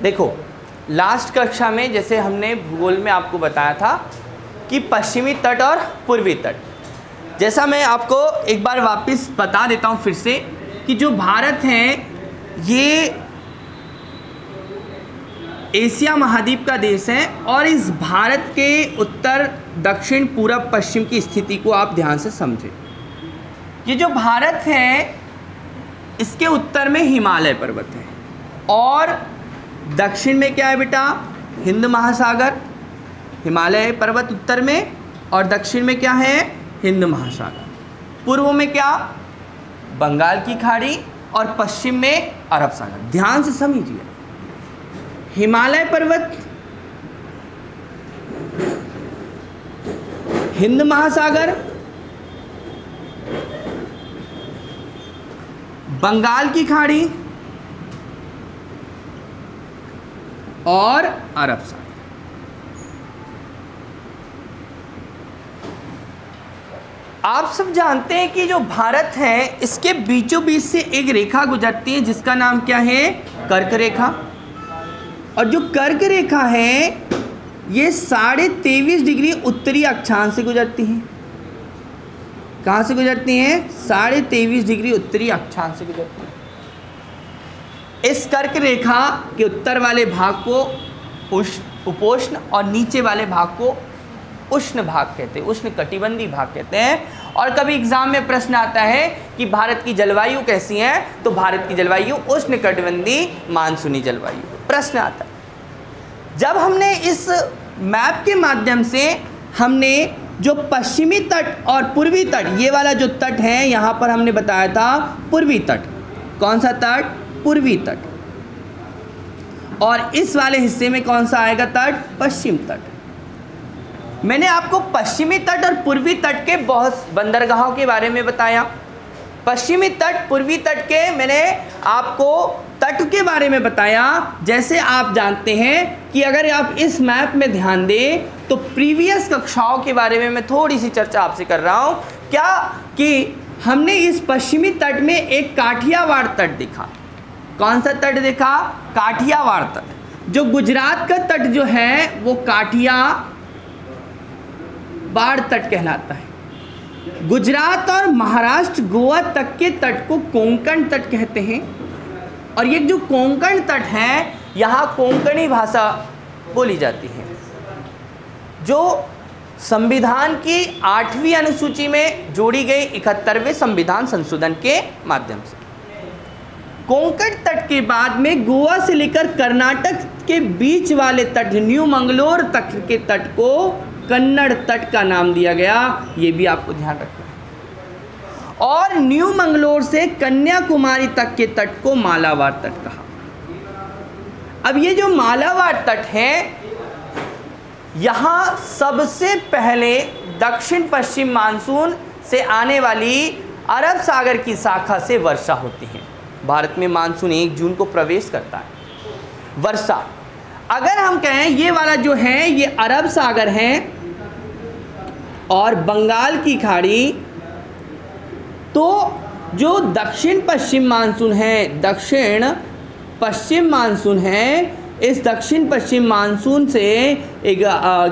देखो लास्ट कक्षा में जैसे हमने भूगोल में आपको बताया था कि पश्चिमी तट और पूर्वी तट, जैसा मैं आपको एक बार वापस बता देता हूँ फिर से कि जो भारत है ये एशिया महाद्वीप का देश है और इस भारत के उत्तर दक्षिण पूरब पश्चिम की स्थिति को आप ध्यान से समझें। ये जो भारत है इसके उत्तर में हिमालय पर्वत है और दक्षिण में क्या है बेटा, हिंद महासागर। हिमालय पर्वत उत्तर में और दक्षिण में क्या है, हिंद महासागर। पूर्व में क्या, बंगाल की खाड़ी और पश्चिम में अरब सागर। ध्यान से समझिए, हिमालय पर्वत, हिंद महासागर, बंगाल की खाड़ी और अरब सागर। आप सब जानते हैं कि जो भारत है इसके बीचों बीच से एक रेखा गुजरती है जिसका नाम क्या है, कर्क रेखा। और जो कर्क रेखा है ये 23.5 डिग्री उत्तरी अक्षांश से गुजरती है। कहाँ से गुजरती हैं, 23.5 डिग्री उत्तरी अक्षांश से गुजरती है। इस कर्क रेखा के उत्तर वाले भाग को उपोष्ण और नीचे वाले भाग को उष्ण भाग कहते हैं, उष्ण कटिबंधी भाग कहते हैं। और कभी एग्जाम में प्रश्न आता है कि भारत की जलवायु कैसी है, तो भारत की जलवायु उष्ण कटिबंधी मानसूनी जलवायु प्रश्न आता है। जब हमने इस मैप के माध्यम से हमने जो पश्चिमी तट और पूर्वी तट, ये वाला जो तट है यहाँ पर हमने बताया था पूर्वी तट। कौन सा तट, पूर्वी तट। और इस वाले हिस्से में कौन सा आएगा तट, पश्चिम तट। मैंने आपको पश्चिमी तट और पूर्वी तट के बहुत बंदरगाहों के बारे में बताया। पश्चिमी तट, पूर्वी तट के मैंने आपको तट के बारे में बताया। जैसे आप जानते हैं कि अगर आप इस मैप में ध्यान दें तो प्रीवियस कक्षाओं के बारे में मैं थोड़ी सी चर्चा आपसे कर रहा हूँ। क्या कि हमने इस पश्चिमी तट में एक काठियावाड़ तट देखा। कौन सा तट देखा, काठियावाड़ तट। जो गुजरात का तट जो है वो काठियावाड़ तट कहलाता है। गुजरात और महाराष्ट्र गोवा तक के तट को कोंकण तट कहते हैं। और ये जो कोंकण तट है यहाँ कोंकणी भाषा बोली जाती है, जो संविधान की 8वीं अनुसूची में जोड़ी गई 71वें संविधान संशोधन के माध्यम से। कोंकण तट के बाद में गोवा से लेकर कर्नाटक के बीच वाले तट, न्यू मंगलोर तक के तट को कन्नड़ तट का नाम दिया गया। ये भी आपको ध्यान रखना है। और न्यू मंगलोर से कन्याकुमारी तक के तट को मालाबार तट कहा। अब ये जो मालाबार तट है यहाँ सबसे पहले दक्षिण पश्चिम मानसून से आने वाली अरब सागर की शाखा से वर्षा होती है। भारत में मानसून 1 जून को प्रवेश करता है। वर्षा अगर हम कहें ये वाला जो है ये अरब सागर है और बंगाल की खाड़ी, तो जो दक्षिण पश्चिम मानसून है, दक्षिण पश्चिम मानसून है, इस दक्षिण पश्चिम मानसून से एक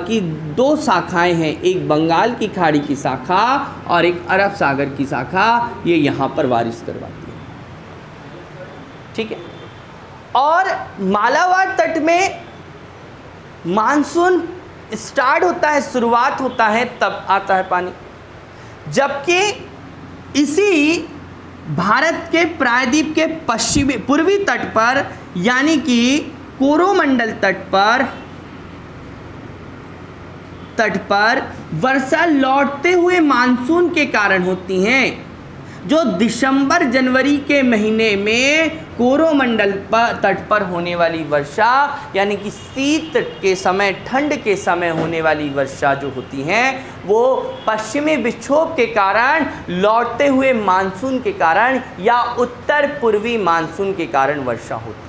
की 2 शाखाएं हैं, एक बंगाल की खाड़ी की शाखा और एक अरब सागर की शाखा। ये यहाँ पर बारिश करवाती है, ठीक है। और मालाबार तट में मानसून स्टार्ट होता है, शुरुआत होता है, तब आता है पानी। जबकि इसी भारत के प्रायद्वीप के पश्चिमी पूर्वी तट पर यानी कि कोरोमंडल तट पर वर्षा लौटते हुए मानसून के कारण होती हैं। जो दिसंबर जनवरी के महीने में कोरोमंडल तट पर होने वाली वर्षा यानी कि शीत के समय, ठंड के समय होने वाली वर्षा जो होती हैं वो पश्चिमी विक्षोभ के कारण, लौटते हुए मानसून के कारण या उत्तर पूर्वी मानसून के कारण वर्षा होती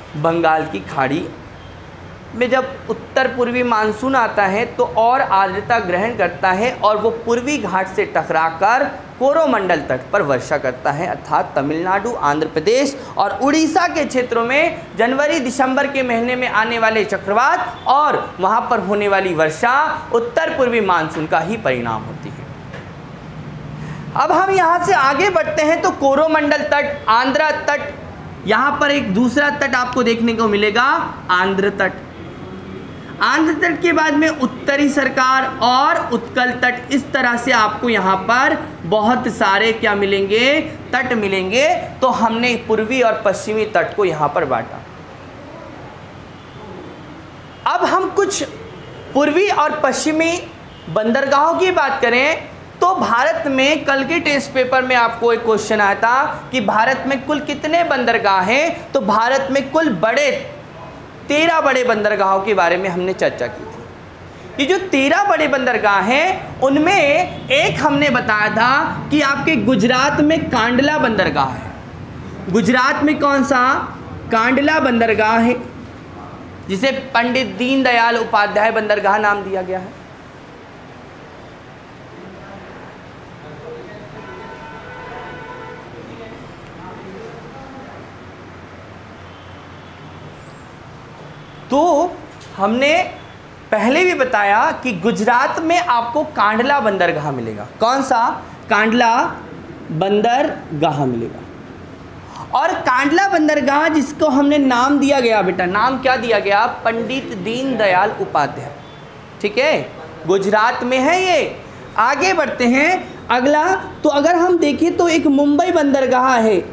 है। बंगाल की खाड़ी में जब उत्तर पूर्वी मानसून आता है तो और आर्द्रता ग्रहण करता है और वो पूर्वी घाट से टकराकर कोरोमंडल तट पर वर्षा करता है, अर्थात तमिलनाडु, आंध्र प्रदेश और उड़ीसा के क्षेत्रों में जनवरी दिसंबर के महीने में आने वाले चक्रवात और वहां पर होने वाली वर्षा उत्तर पूर्वी मानसून का ही परिणाम होती है। अब हम यहां से आगे बढ़ते हैं तो कोरोमंडल तट, आंध्र तट, यहां पर एक दूसरा तट आपको देखने को मिलेगा, आंध्र तट। आंध्र तट के बाद में उत्तरी सरकार और उत्कल तट, इस तरह से आपको यहाँ पर बहुत सारे क्या मिलेंगे, तट मिलेंगे। तो हमने पूर्वी और पश्चिमी तट को यहाँ पर बांटा। अब हम कुछ पूर्वी और पश्चिमी बंदरगाहों की बात करें तो भारत में कल के टेस्ट पेपर में आपको एक क्वेश्चन आया था कि भारत में कुल कितने बंदरगाह हैं। तो भारत में कुल 13 बड़े बंदरगाहों के बारे में हमने चर्चा की थी। ये जो 13 बड़े बंदरगाह हैं उनमें एक हमने बताया था कि आपके गुजरात में कांडला बंदरगाह है। गुजरात में कौन सा, कांडला बंदरगाह है, जिसे पंडित दीनदयाल उपाध्याय बंदरगाह नाम दिया गया है। तो हमने पहले भी बताया कि गुजरात में आपको कांडला बंदरगाह मिलेगा। कौन सा, कांडला बंदरगाह मिलेगा। और कांडला बंदरगाह जिसको हमने नाम दिया गया, बेटा नाम क्या दिया गया, पंडित दीनदयाल उपाध्याय। ठीक है, गुजरात में है ये। आगे बढ़ते हैं अगला। तो अगर हम देखें तो एक मुंबई बंदरगाह है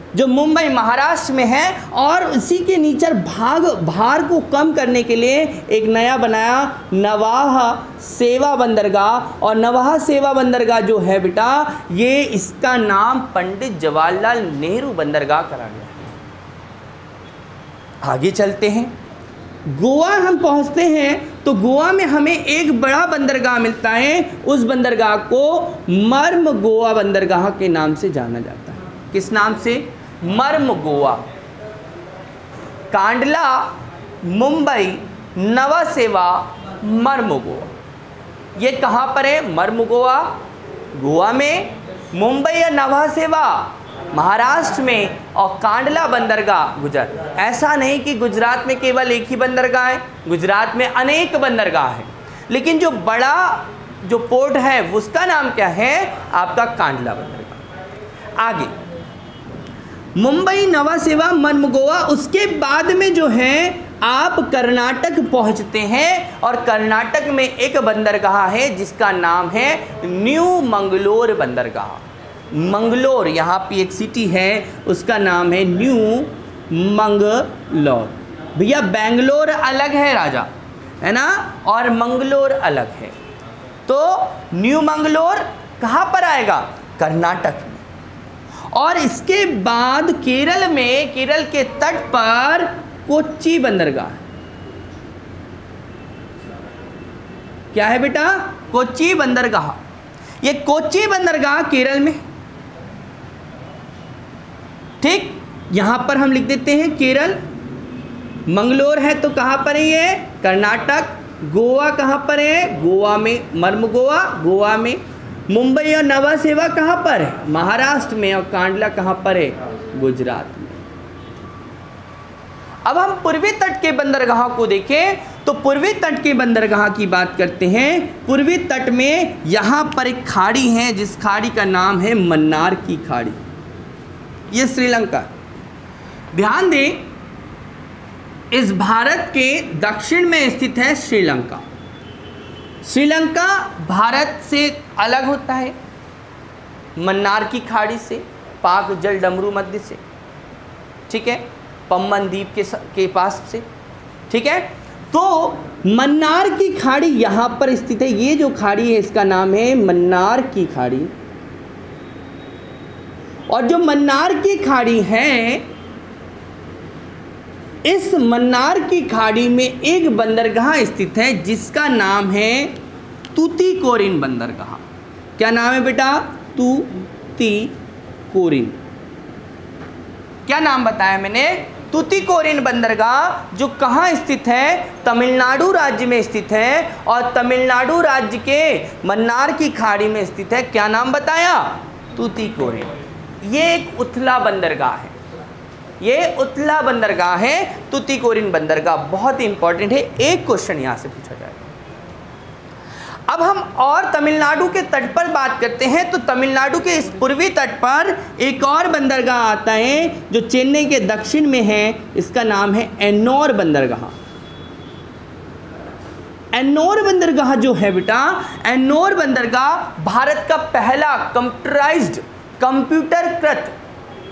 जो मुंबई महाराष्ट्र में है, और उसी के नीचे भार को कम करने के लिए एक नया बनाया नवाह सेवा बंदरगाह। और नवाह सेवा बंदरगाह जो है बेटा, ये इसका नाम पंडित जवाहरलाल नेहरू बंदरगाह करा गया। आगे चलते हैं, गोवा हम पहुंचते हैं तो गोवा में हमें एक बड़ा बंदरगाह मिलता है। उस बंदरगाह को मर्म गोवा बंदरगाह के नाम से जाना जाता है। किस नाम से, मर्म गोवा। कांडला, मुंबई, नवा सेवा, मर्म गोवा, ये कहाँ पर है, मर्म गोवा गोवा में, मुंबई या नवा सेवा महाराष्ट्र में, और कांडला बंदरगाह गुजरात। ऐसा नहीं कि गुजरात में केवल एक ही बंदरगाह है, गुजरात में अनेक बंदरगाह है, लेकिन जो बड़ा जो पोर्ट है उसका नाम क्या है, आपका कांडला बंदरगाह। आगे मुंबई, नवा सेवा, मर्म गोवा। उसके बाद में जो है आप कर्नाटक पहुंचते हैं, और कर्नाटक में एक बंदरगाह है जिसका नाम है न्यू मंगलोर बंदरगाह। मंगलोर यहाँ पे एक सिटी है, उसका नाम है न्यू मंगलोर। भैया बेंगलोर अलग है राजा, है ना, और मंगलोर अलग है। तो न्यू मंगलोर कहाँ पर आएगा, कर्नाटक में। और इसके बाद केरल में, केरल के तट पर कोच्चि बंदरगाह। क्या है बेटा, कोच्चि बंदरगाह। ये कोच्चि बंदरगाह केरल में, ठीक, यहां पर हम लिख देते हैं केरल। मंगलोर है तो कहां पर है ये, कर्नाटक। गोवा कहां पर है, गोवा में, मर्म गोवा गोवा में। मुंबई और नवा सेवा कहाँ पर है, महाराष्ट्र में। और कांडला कहाँ पर है, गुजरात में। अब हम पूर्वी तट के बंदरगाह को देखें तो पूर्वी तट के बंदरगाह की बात करते हैं। पूर्वी तट में यहाँ पर एक खाड़ी है जिस खाड़ी का नाम है मन्नार की खाड़ी। ये श्रीलंका, ध्यान दें, इस भारत के दक्षिण में स्थित है श्रीलंका। श्रीलंका भारत से अलग होता है मन्नार की खाड़ी से, पाक जल डमरू मध्य से, ठीक है, पम्बन द्वीप के पास से, ठीक है। तो मन्नार की खाड़ी यहाँ पर स्थित है। ये जो खाड़ी है इसका नाम है मन्नार की खाड़ी। और जो मन्नार की खाड़ी है, इस मन्नार की खाड़ी में एक बंदरगाह स्थित है जिसका नाम है तूतीकोरिन बंदरगाह। क्या नाम है बेटा, तूतीकोरिन। क्या नाम बताया मैंने, तूतीकोरिन बंदरगाह जो कहाँ स्थित है, तमिलनाडु राज्य में स्थित है और तमिलनाडु राज्य के मन्नार की खाड़ी में स्थित है। क्या नाम बताया, तूतीकोरिन। ये एक उथला बंदरगाह है, ये उथला बंदरगाह है, तूतीकोरिन बंदरगाह बहुत ही इंपॉर्टेंट है, एक क्वेश्चन यहाँ से पूछा जाएगा। अब हम और तमिलनाडु के तट पर बात करते हैं, तो तमिलनाडु के इस पूर्वी तट पर एक और बंदरगाह आता है जो चेन्नई के दक्षिण में है, इसका नाम है एन्नोर बंदरगाह। एन्नोर बंदरगाह जो है बेटा, एन्नोर बंदरगाह भारत का पहला कंप्यूटराइज्ड, कंप्यूटरकृत,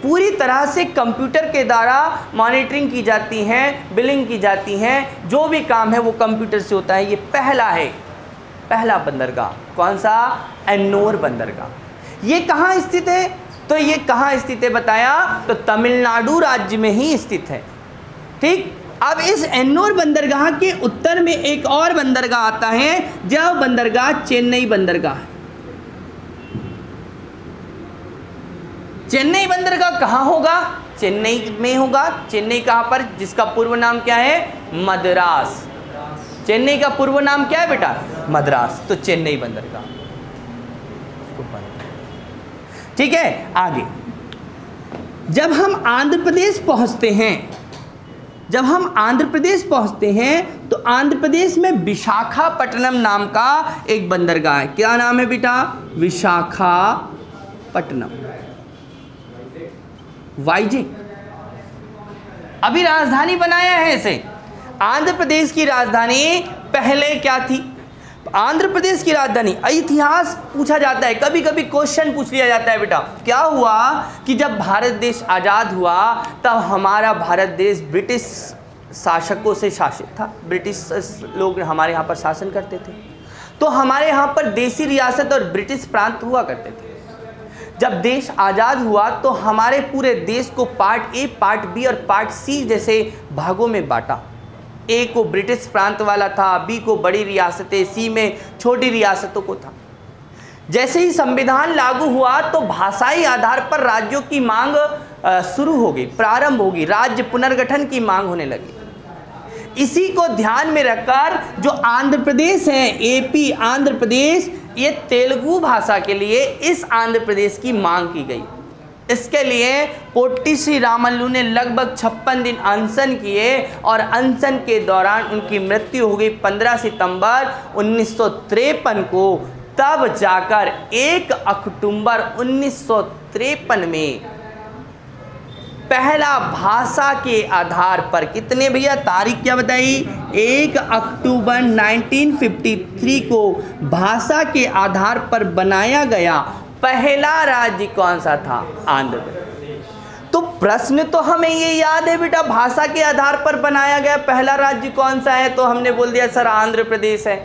पूरी तरह से कंप्यूटर के द्वारा मॉनिटरिंग की जाती है, बिलिंग की जाती है, जो भी काम है वो कंप्यूटर से होता है। ये पहला है, पहला बंदरगाह। कौन सा, एन्नोर बंदरगाह। ये कहाँ स्थित है, तो ये कहाँ स्थित है बताया, तो तमिलनाडु राज्य में ही स्थित है। ठीक, अब इस एन्नोर बंदरगाह के उत्तर में एक और बंदरगाह आता है, जो बंदरगाह चेन्नई बंदरगाह है। चेन्नई बंदरगाह कहाँ होगा, चेन्नई में होगा। चेन्नई कहाँ पर, जिसका पूर्व नाम क्या है, मद्रास। चेन्नई का पूर्व नाम क्या है बेटा, मद्रास। तो चेन्नई बंदरगाह, ठीक है। आगे जब हम आंध्र प्रदेश पहुंचते हैं, जब हम आंध्र प्रदेश पहुंचते हैं तो आंध्र प्रदेश में विशाखापट्टनम नाम का एक बंदरगाह है। क्या नाम है बेटा, विशाखापट्टनम, वाईजेक। अभी राजधानी बनाया है इसे। आंध्र प्रदेश की राजधानी पहले क्या थी, आंध्र प्रदेश की राजधानी, इतिहास पूछा जाता है, कभी कभी क्वेश्चन पूछ लिया जाता है बेटा। क्या हुआ कि जब भारत देश आज़ाद हुआ तब हमारा भारत देश ब्रिटिश शासकों से शासित था, ब्रिटिश लोग हमारे यहाँ पर शासन करते थे। तो हमारे यहाँ पर देसी रियासत और ब्रिटिश प्रांत हुआ करते थे। जब देश आज़ाद हुआ तो हमारे पूरे देश को पार्ट ए, पार्ट बी और पार्ट सी जैसे भागों में बांटा। ए को ब्रिटिश प्रांत वाला था, बी को बड़ी रियासतें, सी में छोटी रियासतों को था। जैसे ही संविधान लागू हुआ तो भाषाई आधार पर राज्यों की मांग शुरू हो गई, प्रारंभ होगी, राज्य पुनर्गठन की मांग होने लगी। इसी को ध्यान में रखकर जो आंध्र प्रदेश है, एपी आंध्र प्रदेश, ये तेलुगु भाषा के लिए इस आंध्र प्रदेश की मांग की गई। इसके लिए पोट्टी श्री रामल्लू ने लगभग 56 दिन अनशन किए और अनशन के दौरान उनकी मृत्यु हो गई 15 सितंबर 1953 को। तब जाकर 1 अक्टूबर 1953 में पहला भाषा के आधार पर, कितने भैया तारीख क्या बताई, 1 अक्टूबर 1953 को भाषा के आधार पर बनाया गया पहला राज्य कौन सा था, आंध्र प्रदेश। तो प्रश्न तो हमें ये याद है बेटा, भाषा के आधार पर बनाया गया पहला राज्य कौन सा है, तो हमने बोल दिया सर आंध्र प्रदेश है।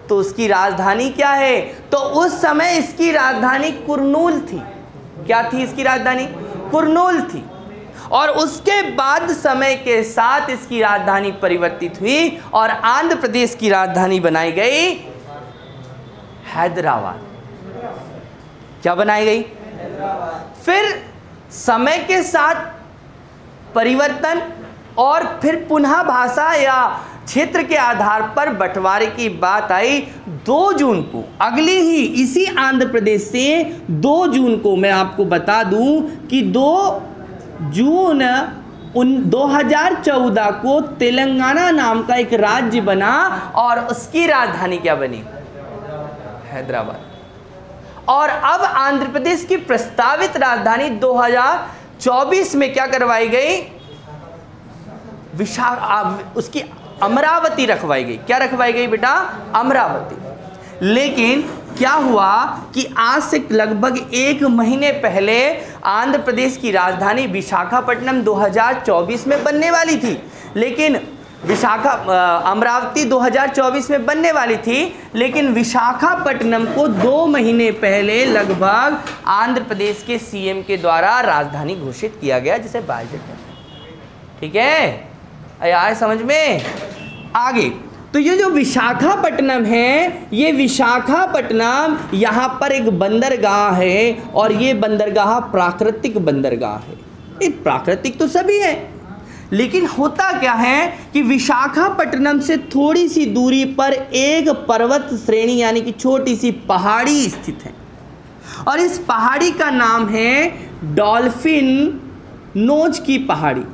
तो उसकी राजधानी क्या है, तो उस समय इसकी राजधानी कुर्नूल थी। क्या थी इसकी राजधानी, कुर्नूल थी। और उसके बाद समय के साथ इसकी राजधानी परिवर्तित हुई और आंध्र प्रदेश की राजधानी बनाई गई हैदराबाद। क्या बनाई गई, फिर समय के साथ परिवर्तन और फिर पुनः भाषा या क्षेत्र के आधार पर बंटवारे की बात आई। 2 जून को, अगली ही इसी आंध्र प्रदेश से 2 जून को मैं आपको बता दूं कि 2 जून 2014 को तेलंगाना नाम का एक राज्य बना और उसकी राजधानी क्या बनी, हैदराबाद। और अब आंध्र प्रदेश की प्रस्तावित राजधानी 2024 में क्या करवाई गई, उसकी अमरावती रखवाई गई। क्या रखवाई गई बेटा, अमरावती। लेकिन क्या हुआ कि आज से लगभग 1 महीने पहले आंध्र प्रदेश की राजधानी विशाखापट्टनम 2024 में बनने वाली थी, लेकिन अमरावती 2024 में बनने वाली थी, लेकिन विशाखापट्टनम को 2 महीने पहले लगभग आंध्र प्रदेश के सीएम के द्वारा राजधानी घोषित किया गया, जिसे बाइजेट कहते हैं। ठीक है, आए समझ में। आगे तो ये जो विशाखापट्टनम है, ये विशाखापट्टनम यहाँ पर एक बंदरगाह है और ये बंदरगाह प्राकृतिक बंदरगाह है। ये प्राकृतिक तो सभी है, लेकिन होता क्या है कि विशाखापट्टनम से थोड़ी सी दूरी पर एक पर्वत श्रेणी यानी कि छोटी सी पहाड़ी स्थित है, और इस पहाड़ी का नाम है डॉल्फिन नोज की पहाड़ी।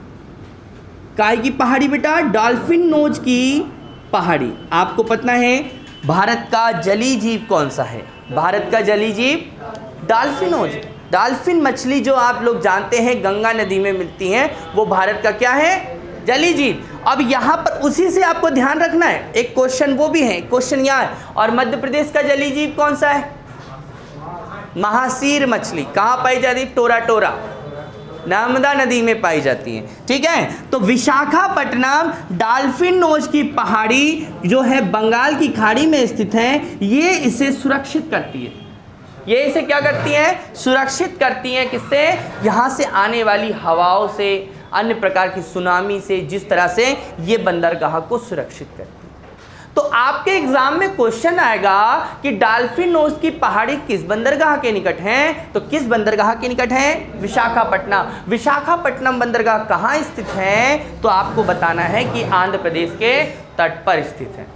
काय की पहाड़ी बेटा? डॉल्फिन नोज की पहाड़ी। आपको पता है भारत का जलीय जीव कौन सा है? भारत का जलीय जीव डॉल्फिनोज। डॉल्फिन मछली जो आप लोग जानते हैं गंगा नदी में मिलती हैं, वो भारत का क्या है? जलीय जीव। अब यहाँ पर उसी से आपको ध्यान रखना है, एक क्वेश्चन वो भी है, क्वेश्चन यहाँ है। और मध्य प्रदेश का जलीय जीव कौन सा है? महासीर मछली। कहाँ पाई जाती? टोरा टोरा, नर्मदा नदी में पाई जाती है। ठीक है, तो विशाखापट्टनम डॉल्फिन नोज की पहाड़ी जो है बंगाल की खाड़ी में स्थित है, ये इसे सुरक्षित करती है। ये इसे क्या करती है? सुरक्षित करती है। किससे? यहाँ से आने वाली हवाओं से, अन्य प्रकार की सुनामी से, जिस तरह से ये बंदरगाह को सुरक्षित करती है। तो आपके एग्जाम में क्वेश्चन आएगा कि डॉल्फिन नोज की पहाड़ी किस बंदरगाह के निकट है? तो किस बंदरगाह के निकट है? विशाखापट्टनम। विशाखापट्टनम बंदरगाह कहाँ स्थित है? तो आपको बताना है कि आंध्र प्रदेश के तट पर स्थित है।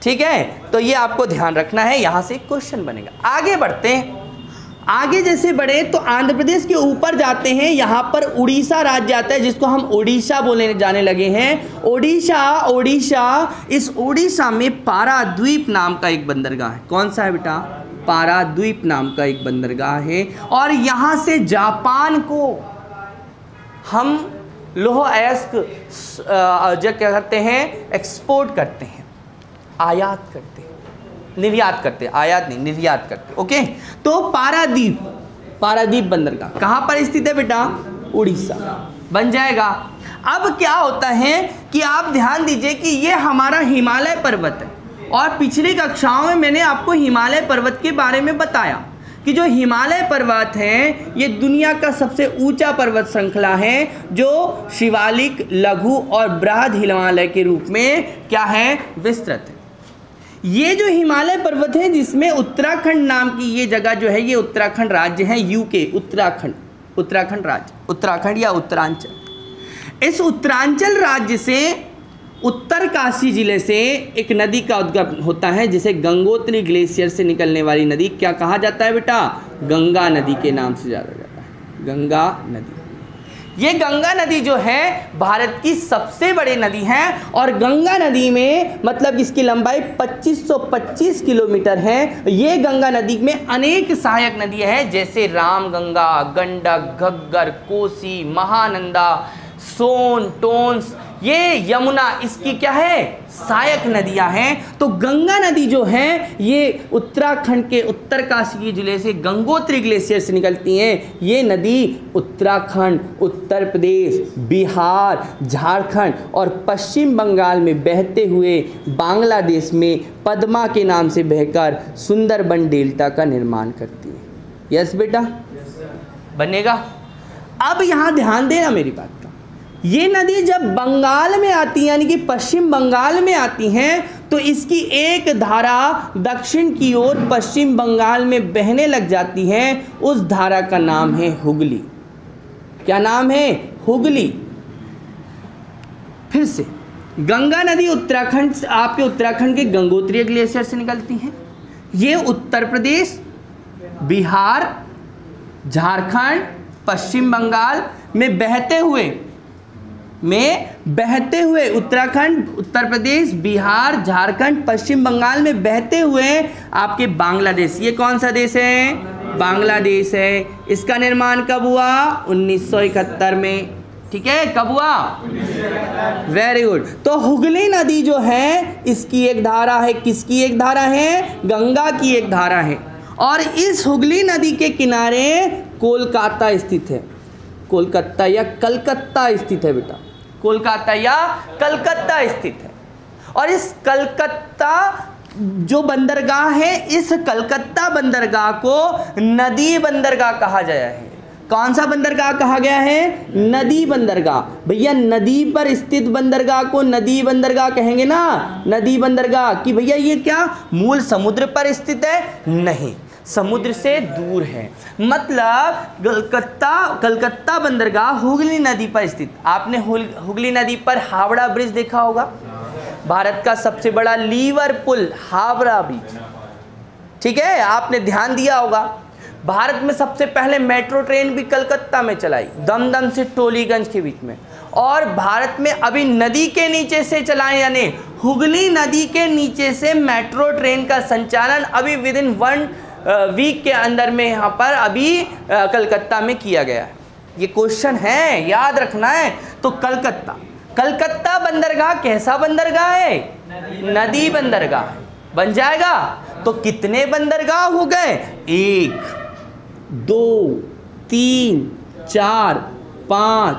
ठीक है, तो ये आपको ध्यान रखना है, यहां से क्वेश्चन बनेगा। आगे बढ़ते हैं। आगे जैसे बढ़े तो आंध्र प्रदेश के ऊपर जाते हैं, यहाँ पर उड़ीसा राज्य आता है, जिसको हम ओडिशा बोलने जाने लगे हैं। ओडिशा, इस ओडिशा में पाराद्वीप नाम का एक बंदरगाह है। कौन सा है बेटा? पाराद्वीप नाम का एक बंदरगाह है, और यहाँ से जापान को हम लौह अयस्क जो क्या करते हैं? एक्सपोर्ट करते हैं, आयात करते हैं, निर्यात करते हैं, आयात नहीं निर्यात करते। ओके, तो पारादीप बंदरगाह कहाँ पर स्थित है बेटा? उड़ीसा बन जाएगा। अब क्या होता है कि आप ध्यान दीजिए कि ये हमारा हिमालय पर्वत है, और पिछली कक्षाओं में मैंने आपको हिमालय पर्वत के बारे में बताया कि जो हिमालय पर्वत है ये दुनिया का सबसे ऊंचा पर्वत श्रृंखला है, जो शिवालिक, लघु और बृहद हिमालय के रूप में क्या है? विस्तृत है। ये जो हिमालय पर्वत है, जिसमें उत्तराखंड नाम की ये जगह जो है, ये उत्तराखंड राज्य है, यूके, उत्तराखंड राज्य, उत्तराखंड या उत्तरांचल। इस उत्तरांचल राज्य से उत्तरकाशी जिले से एक नदी का उद्गम होता है, जिसे गंगोत्री ग्लेशियर से निकलने वाली नदी क्या कहा जाता है बेटा? गंगा नदी के नाम से जाना जाता है, गंगा नदी। ये गंगा नदी जो है भारत की सबसे बड़ी नदी है, और गंगा नदी में मतलब इसकी लंबाई 2525 किलोमीटर है। ये गंगा नदी में अनेक सहायक नदियां हैं, जैसे रामगंगा, गंडक, घग्गर, कोसी, महानंदा, सोन, टोंस, ये यमुना इसकी क्या है? सहायक नदियां हैं। तो गंगा नदी जो है ये उत्तराखंड के उत्तरकाशी जिले से गंगोत्री ग्लेशियर से निकलती हैं। ये नदी उत्तराखंड, उत्तर प्रदेश, बिहार, झारखंड और पश्चिम बंगाल में बहते हुए बांग्लादेश में पद्मा के नाम से बहकर सुंदरबन डेल्टा का निर्माण करती है। यस बेटा, बनेगा। अब यहाँ ध्यान देना मेरी बात का, ये नदी जब बंगाल में आती है यानी कि पश्चिम बंगाल में आती हैं, तो इसकी एक धारा दक्षिण की ओर पश्चिम बंगाल में बहने लग जाती है। उस धारा का नाम है हुगली। क्या नाम है? हुगली। फिर से गंगा नदी उत्तराखंड, आपके उत्तराखंड के गंगोत्री ग्लेशियर से निकलती है। ये उत्तर प्रदेश, बिहार, झारखंड, पश्चिम बंगाल में बहते हुए उत्तराखंड, उत्तर प्रदेश, बिहार, झारखंड, पश्चिम बंगाल में बहते हुए आपके बांग्लादेश, ये कौन सा देश है? बांग्लादेश है। इसका निर्माण कब हुआ? 1971 में। ठीक है, कब हुआ? Very good. तो हुगली नदी जो है इसकी एक धारा है। किसकी एक धारा है? गंगा की एक धारा है। और इस हुगली नदी के किनारे कोलकाता स्थित है। कोलकाता या कलकत्ता स्थित है बेटा, कोलकाता या कलकत्ता स्थित है। और इस कलकत्ता जो बंदरगाह है, इस कलकत्ता बंदरगाह को नदी बंदरगाह कहा गया है। कौन सा बंदरगाह कहा गया है? नदी बंदरगाह। भैया नदी पर स्थित बंदरगाह को नदी बंदरगाह कहेंगे ना, नदी बंदरगाह। कि भैया ये क्या मूल समुद्र पर स्थित है? नहीं, समुद्र से दूर है। मतलब कलकत्ता बंदरगाह हुगली नदी पर स्थित। आपने हुगली नदी पर हावड़ा ब्रिज देखा होगा, भारत का सबसे बड़ा लीवर पुल हावड़ा ब्रिज, ठीक है, आपने ध्यान दिया होगा। भारत में सबसे पहले मेट्रो ट्रेन भी कलकत्ता में चलाई, दमदम से टोलीगंज के बीच में। और भारत में अभी नदी के नीचे से चलाए, यानी हुगली नदी के नीचे से मेट्रो ट्रेन का संचालन अभी विदिन 1 वीक के अंदर में यहाँ पर अभी कलकत्ता में किया गया है। ये क्वेश्चन है, याद रखना है। तो कलकत्ता बंदरगाह कैसा बंदरगाह है? नदी बंदरगाह बन जाएगा। तो कितने बंदरगाह हो गए? 1 2 3 4 5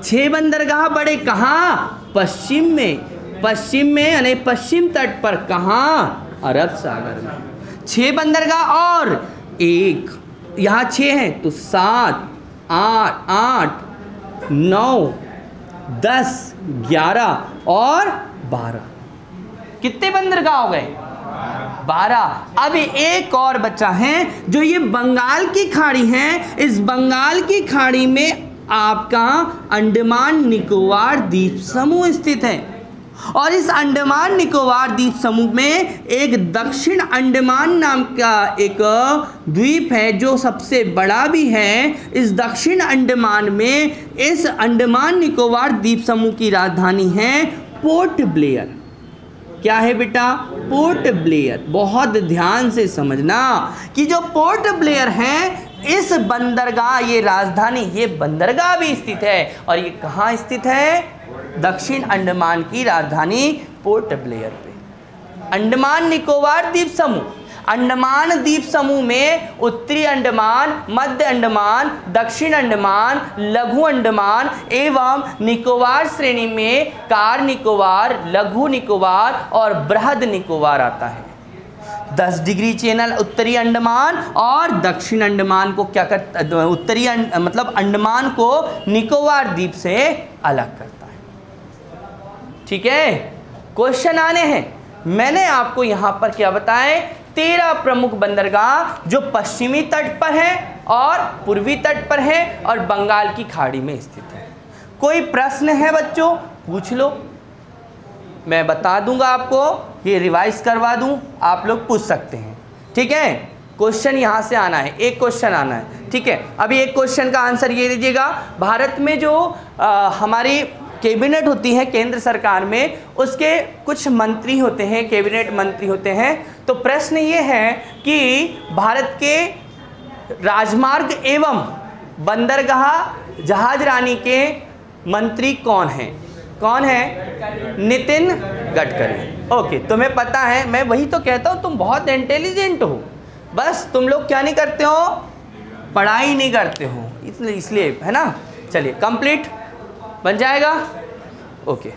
6 बंदरगाह बड़े। कहाँ? पश्चिम में यानी पश्चिम तट पर। कहाँ? अरब सागर में 6 बंदरगाह। और एक यहाँ 6 हैं तो 7 8 9 10 11 और 12। कितने बंदरगाह हो गए? 12। अब एक और बचा है जो ये बंगाल की खाड़ी है। इस बंगाल की खाड़ी में आपका अंडमान निकोबार द्वीप समूह स्थित है। और इस अंडमान निकोबार द्वीप समूह में एक दक्षिण अंडमान नाम का एक द्वीप है जो सबसे बड़ा भी है। इस दक्षिण अंडमान में इस अंडमान निकोबार द्वीप समूह की राजधानी है पोर्ट ब्लेयर। क्या है बेटा? Port Blair. बहुत ध्यान से समझना कि जो पोर्ट ब्लेयर है, इस बंदरगाह, ये राजधानी, ये बंदरगाह भी स्थित है। और ये कहाँ स्थित है? दक्षिण अंडमान की राजधानी पोर्ट ब्लेयर पे। अंडमान निकोबार द्वीप समूह, अंडमान द्वीप समूह में उत्तरी अंडमान, मध्य अंडमान, दक्षिण अंडमान, लघु अंडमान एवं निकोबार श्रेणी में कार निकोबार, लघु निकोबार और बृहद निकोबार आता है। 10 डिग्री चैनल उत्तरी अंडमान और दक्षिण अंडमान को क्या करता, मतलब अंडमान को निकोबार द्वीप से अलग करता है। ठीक है, क्वेश्चन आने हैं। मैंने आपको यहां पर क्या बताएं? 13 प्रमुख बंदरगाह जो पश्चिमी तट पर है और पूर्वी तट पर है और बंगाल की खाड़ी में स्थित है। कोई प्रश्न है बच्चों? पूछ लो, मैं बता दूंगा आपको, ये रिवाइज करवा दूं, आप लोग पूछ सकते हैं। ठीक है, क्वेश्चन यहां से आना है, एक क्वेश्चन आना है। ठीक है, अभी एक क्वेश्चन का आंसर ये दीजिएगा। भारत में जो हमारी कैबिनेट होती है केंद्र सरकार में, उसके कुछ मंत्री होते हैं, कैबिनेट मंत्री होते हैं। तो प्रश्न ये है कि भारत के राजमार्ग एवं बंदरगाह जहाजरानी के मंत्री कौन हैं? कौन है? नितिन गडकरी। ओके, तुम्हें पता है, मैं वही तो कहता हूँ तुम बहुत इंटेलिजेंट हो, बस तुम लोग क्या नहीं करते हो? पढ़ाई नहीं करते हो, इसलिए, है ना। चलिए, कंप्लीट बन जाएगा। ओके,